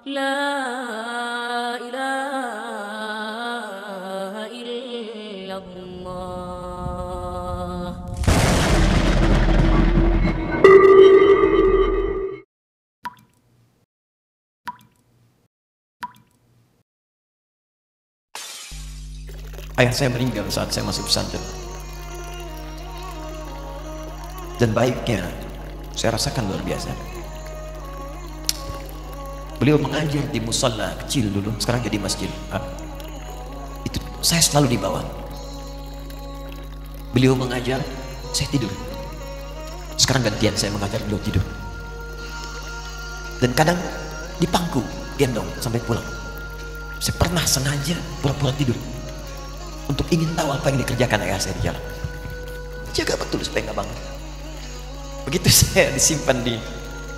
La ilaha illallah. Ayah saya meninggal saat saya masuk pesantren. Dan baiknya saya rasakan luar biasa. Beliau mengajar di musalla kecil dulu, sekarang jadi masjid. Itu saya selalu di bawah. Beliau mengajar, saya tidur. Sekarang gantian saya mengajar, beliau tidur. Dan kadang di pangku, gendong sampai pulang. Saya pernah sengaja pura-pura tidur untuk ingin tahu apa yang dikerjakan ayah saya di jalan. Jaga betul supaya nggak bangun. Begitu saya disimpan di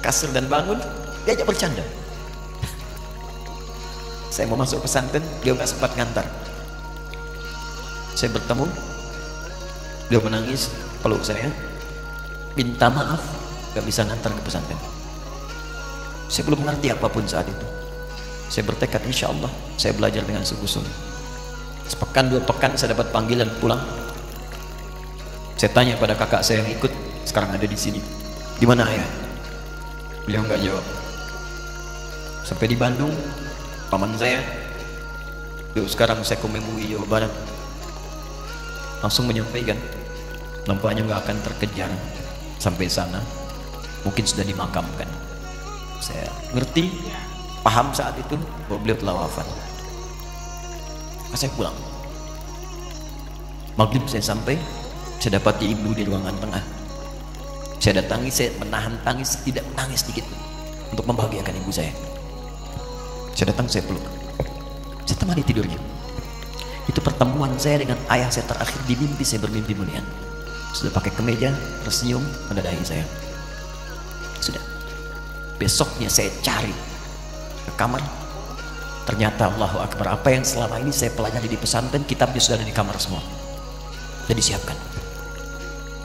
kasur dan bangun, diajak bercanda. Saya mau masuk pesantren, dia nggak sempat ngantar. Saya bertemu, dia menangis, peluk saya, minta maaf, nggak bisa ngantar ke pesantren. Saya belum mengerti apapun saat itu. Saya bertekad, insya Allah, saya belajar dengan sungguh-sungguh. Sepekan, 2 pekan, saya dapat panggilan pulang. Saya tanya pada kakak saya yang ikut, sekarang ada di sini. Di mana ayah? Beliau nggak jawab. Sampai di Bandung, paman saya, yuk sekarang saya ke MUI Jawa Barat, langsung menyampaikan, nampaknya nggak akan terkejar sampai sana, mungkin sudah dimakamkan. Saya ngerti, paham saat itu bahwa beliau telah wafat. Saya pulang. Maghrib saya sampai, saya dapati ibu di ruangan tengah. Saya datangi, saya menahan tangis, tidak menangis sedikit untuk membahagiakan ibu saya. Saya datang, saya peluk, saya temani tidurnya. Itu pertemuan saya dengan ayah saya terakhir di mimpi. Saya bermimpi mulia, sudah pakai kemeja, tersenyum, mendatangi saya. Sudah. Besoknya saya cari ke kamar, ternyata Allahu Akbar, apa yang selama ini saya pelajari di pesantren, kitabnya sudah ada di kamar semua, sudah disiapkan.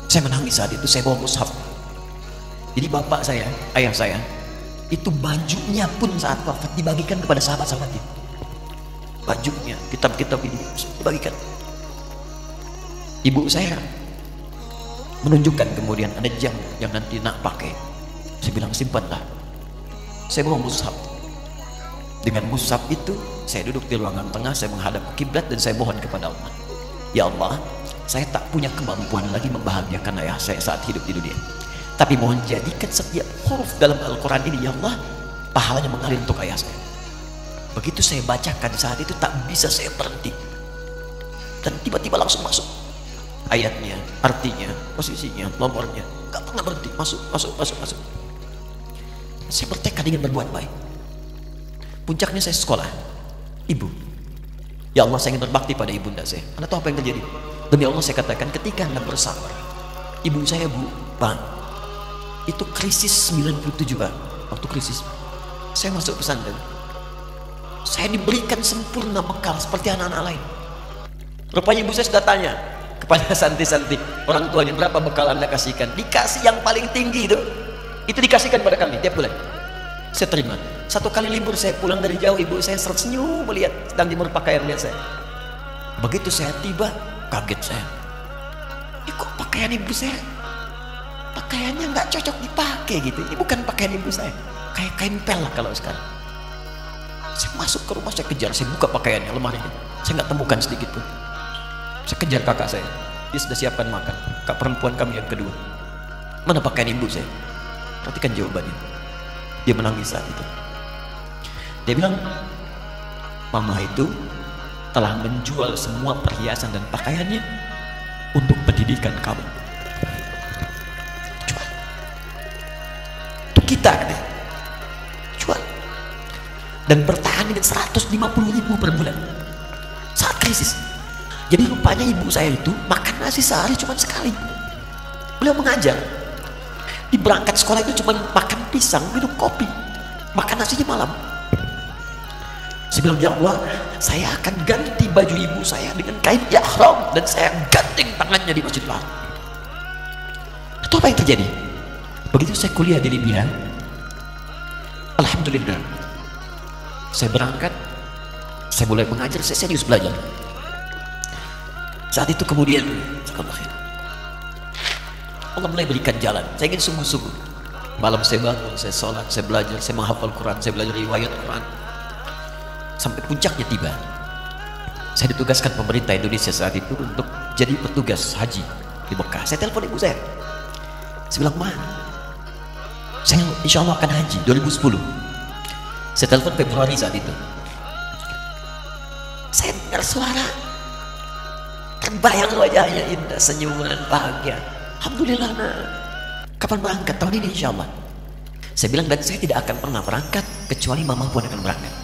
Saya menangis saat itu. Saya bawa mushaf. Jadi bapak saya, ayah saya, itu bajunya pun saat wafat dibagikan kepada sahabat-sahabatnya. Bajunya, kitab-kitab ini dibagikan. Ibu saya menunjukkan kemudian ada jam yang nanti nak pakai. Saya bilang simpanlah. Saya bawa mushaf. Dengan mushaf itu saya duduk di ruangan tengah, saya menghadap kiblat dan saya mohon kepada Allah, ya Allah, saya tak punya kemampuan lagi membahagiakan ayah saya saat hidup di dunia, tapi mohon jadikan setiap huruf dalam Al-Quran ini, ya Allah, pahalanya mengalir untuk ayah saya. Begitu saya bacakan saat itu, tak bisa saya berhenti, dan tiba-tiba langsung masuk ayatnya, artinya, posisinya, nomornya, gak pernah berhenti, masuk. Saya bertekad ingin berbuat baik. Puncaknya saya sekolah, ibu, ya Allah, saya ingin berbakti pada ibunda saya. Anda tahu apa yang terjadi? Demi Allah saya katakan, ketika Anda bersabar, ibu saya, bu, bang, itu krisis 97 bang, waktu krisis saya masuk pesantren, saya diberikan sempurna bekal seperti anak-anak lain. Rupanya ibu saya sudah tanya kepada santi-santi, orang tuanya, berapa bekal Anda kasihkan? Dikasih yang paling tinggi itu dikasihkan pada kami tiap bulan. Saya terima. Satu kali libur saya pulang dari jauh, ibu saya tersenyum melihat sedang jemur pakaian lihat saya. Begitu saya tiba, kaget saya. Kok pakaian ibu saya, pakaiannya nggak cocok dipakai gitu. Ini bukan pakaian ibu saya, kayak kain pel lah kalau sekarang. Saya masuk ke rumah, saya kejar, saya buka pakaiannya, lemarinya, saya nggak temukan sedikit pun. Saya kejar kakak saya, dia sudah siapkan makan. Kak perempuan kami yang kedua, mana pakaian ibu saya? Perhatikan jawabannya. Dia menangis saat itu. Dia bilang, mama itu telah menjual semua perhiasan dan pakaiannya untuk pendidikan kamu. Jual. Untuk kita, katanya. Jual. Dan bertahan dengan 150.000 per bulan saat krisis. Jadi rupanya ibu saya itu makan nasi sehari cuma sekali. Beliau mengajar. Di berangkat sekolah itu cuma makan pisang, minum kopi, makan nasinya malam. Saya bilang, ya Allah, saya akan ganti baju ibu saya dengan kain ihram dan saya ganting tangannya di Masjidil Haram. Itu apa yang terjadi? Begitu saya kuliah di Libya, alhamdulillah, Saya berangkat, saya mulai mengajar, saya serius belajar. Saat itu kemudian Allah mulai berikan jalan. Saya ingin sungguh-sungguh. Malam saya bangun, saya sholat, saya belajar, saya menghafal Quran, saya belajar riwayat Quran. Sampai puncaknya tiba. Saya ditugaskan pemerintah Indonesia saat itu untuk jadi petugas haji di Mekah. Saya telepon ibu saya. Saya bilang, "Ma, saya insya Allah akan haji 2010." Saya telepon Februari saat itu. Saya dengar suara, terbayang wajahnya indah, senyuman, bahagia. Alhamdulillah, nah. Kapan berangkat? Tahun ini insya Allah. Saya bilang, dan saya tidak akan pernah berangkat kecuali mama pun akan berangkat.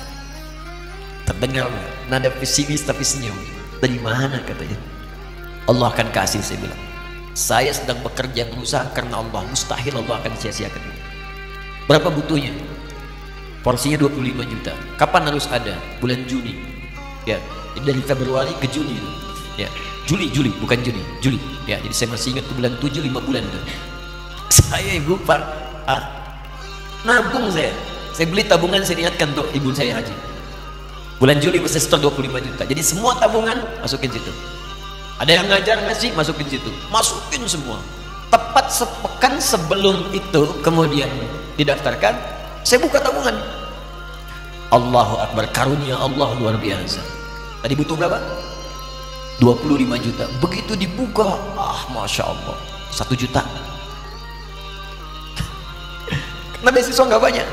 Terdengar nada pesimis tapi senyum. Dari mana katanya? Allah akan kasih, saya bilang. Saya sedang bekerja berusaha karena Allah, mustahil Allah akan sia-siakan. Berapa butuhnya? Porsinya 25 juta. Kapan harus ada? Bulan Juni. Ya, dari Februari ke Juni. Ya, Juli bukan Juni, Juli. Ya, jadi saya masih ingat bulan 7, 5 bulan itu. Saya ibu Pak, nabung saya. Saya beli tabungan, saya niatkan untuk ibu saya haji. Bulan Juli saya setor 25 juta. Jadi semua tabungan masukin situ. Ada yang ngajar ngasih, masukin situ. Masukin semua. Tepat sepekan sebelum itu kemudian didaftarkan, saya buka tabungan. Allahu Akbar, karunia Allah luar biasa. Tadi butuh berapa? 25 juta. Begitu dibuka, Masya Allah, 1 juta. Karena beasiswa nggak banyak,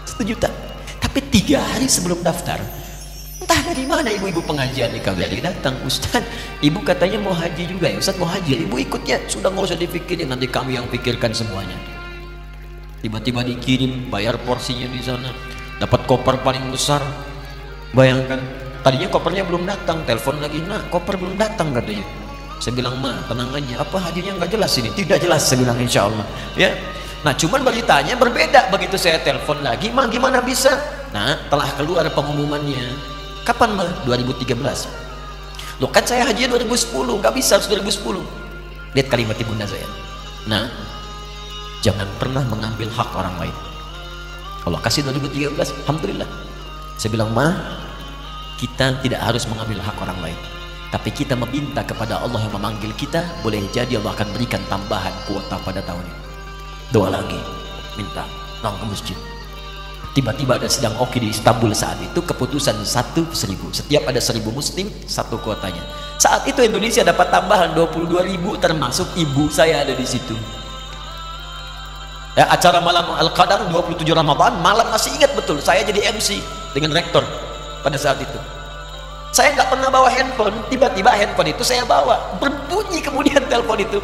1 juta. Tapi 3 hari sebelum daftar, entah dari mana ibu-ibu pengajian di KBRI datang, "Ustaz, ibu katanya mau haji juga ya? Ustaz mau haji, ibu ikutnya." Sudah nggak usah dipikirin, nanti kami yang pikirkan semuanya. Tiba-tiba dikirim, bayar porsinya di sana, dapat koper paling besar. Bayangkan, tadinya kopernya belum datang, telepon lagi, "Nah, koper belum datang," katanya. Saya bilang, "Ma, tenang aja, apa hadirnya nggak jelas ini?" "Tidak jelas," saya bilang, "insya Allah." Ya. Nah, cuman beritanya berbeda. Begitu saya telepon lagi, "Ma, gimana bisa?" Nah, telah keluar pengumumannya. Kapan, Ma? 2013. Loh, kan saya haji 2010, nggak bisa, harus 2010. Lihat kalimat ibunda saya. Nah, jangan pernah mengambil hak orang lain. Allah kasih 2013, alhamdulillah. Saya bilang, "Ma, kita tidak harus mengambil hak orang lain, tapi kita meminta kepada Allah yang memanggil kita. Boleh jadi Allah akan berikan tambahan kuota pada tahun ini." Doa lagi, minta, ke masjid. Tiba-tiba ada sidang oki di Istanbul saat itu, keputusan 1.000. Setiap ada 1.000 muslim, 1 kuotanya. Saat itu Indonesia dapat tambahan 22.000, termasuk ibu saya ada di situ. Ya, acara malam Al-Qadar 27 Ramadan, malam masih ingat betul, saya jadi MC dengan rektor pada saat itu. Saya nggak pernah bawa handphone, tiba-tiba handphone itu saya bawa, berbunyi kemudian telepon itu.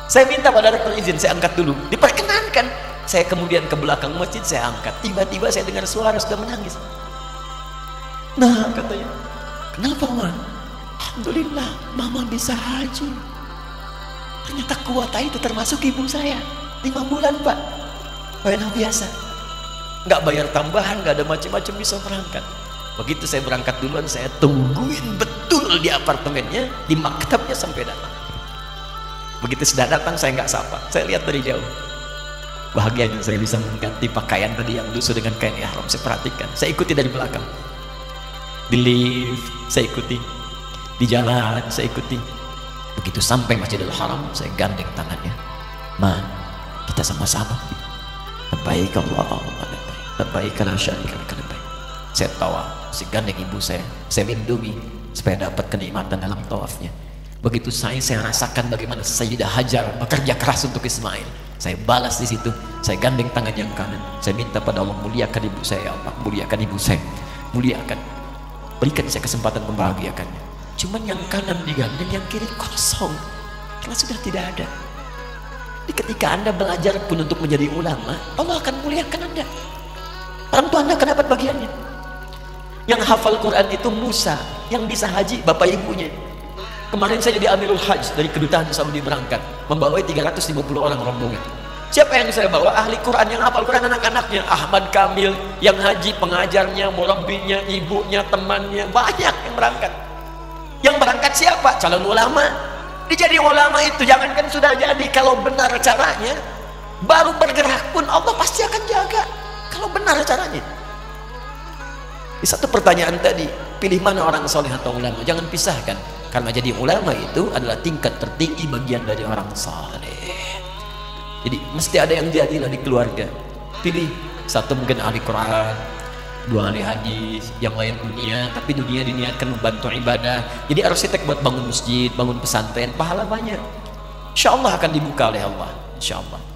Saya minta pada rektor izin, saya angkat dulu, diperkenankan. Saya kemudian ke belakang masjid, saya angkat. Tiba-tiba saya dengar suara sudah menangis. "Nah," katanya, "kenapa, Ma?" "Alhamdulillah, Mama bisa haji." Ternyata kuota itu termasuk ibu saya. 5 bulan, Pak. Enak biasa. Nggak bayar tambahan, nggak ada macam-macam, bisa berangkat. Begitu saya berangkat duluan, saya tungguin betul di apartemennya, di maktabnya sampai datang. Begitu sudah datang, saya nggak sapa, saya lihat dari jauh. Bahagianya saya bisa mengganti pakaian tadi yang lusuh dengan kain ihram. Saya perhatikan, saya ikuti dari belakang. Di lift saya ikuti, di jalan saya ikuti. Begitu sampai Masjidil Haram, saya gandeng tangannya. "Ma, kita sama-sama. Labbaik Allahumma labbaik, labbaik la syarika lak labbaik." Saya tawa, saya gandeng ibu saya lindungi supaya dapat kenikmatan dalam tawafnya. Begitu saya rasakan bagaimana Sayyidah Hajar bekerja keras untuk Ismail. Saya balas di situ, saya gandeng tangan yang kanan. Saya minta pada Allah, muliakan ibu saya, ya Allah, muliakan ibu saya, muliakan, berikan saya kesempatan membahagiakannya. Cuman yang kanan digandeng, yang kiri kosong, karena sudah tidak ada. Jadi ketika Anda belajar pun untuk menjadi ulama, Allah akan muliakan Anda. Orang tua Anda akan dapat bagiannya. Yang hafal Quran itu Musa, yang bisa haji bapak ibunya. Kemarin saya jadi Amirul Hajj dari kedutaan Saudi berangkat, membawai 350 orang rombongan. Siapa yang saya bawa? Ahli Quran yang hafal Quran, anak-anaknya. Ahmad Kamil yang haji, pengajarnya, murabbinya, ibunya, temannya, banyak yang berangkat. Yang berangkat siapa? Calon ulama. Dia jadi ulama itu, jangankan sudah jadi, kalau benar caranya, baru bergerak pun Allah pasti akan jaga. Kalau benar caranya. Di satu pertanyaan tadi, pilih mana orang soleh atau ulama? Jangan pisahkan, karena jadi ulama itu adalah tingkat tertinggi bagian dari orang soleh. Jadi mesti ada yang jadilah di keluarga. Pilih satu mungkin ahli Quran, dua ahli hadis, yang lain dunia, tapi dunia diniatkan membantu ibadah. Jadi arsitek buat bangun masjid, bangun pesantren, pahala banyak. Insya Allah akan dibuka oleh Allah. Insya Allah.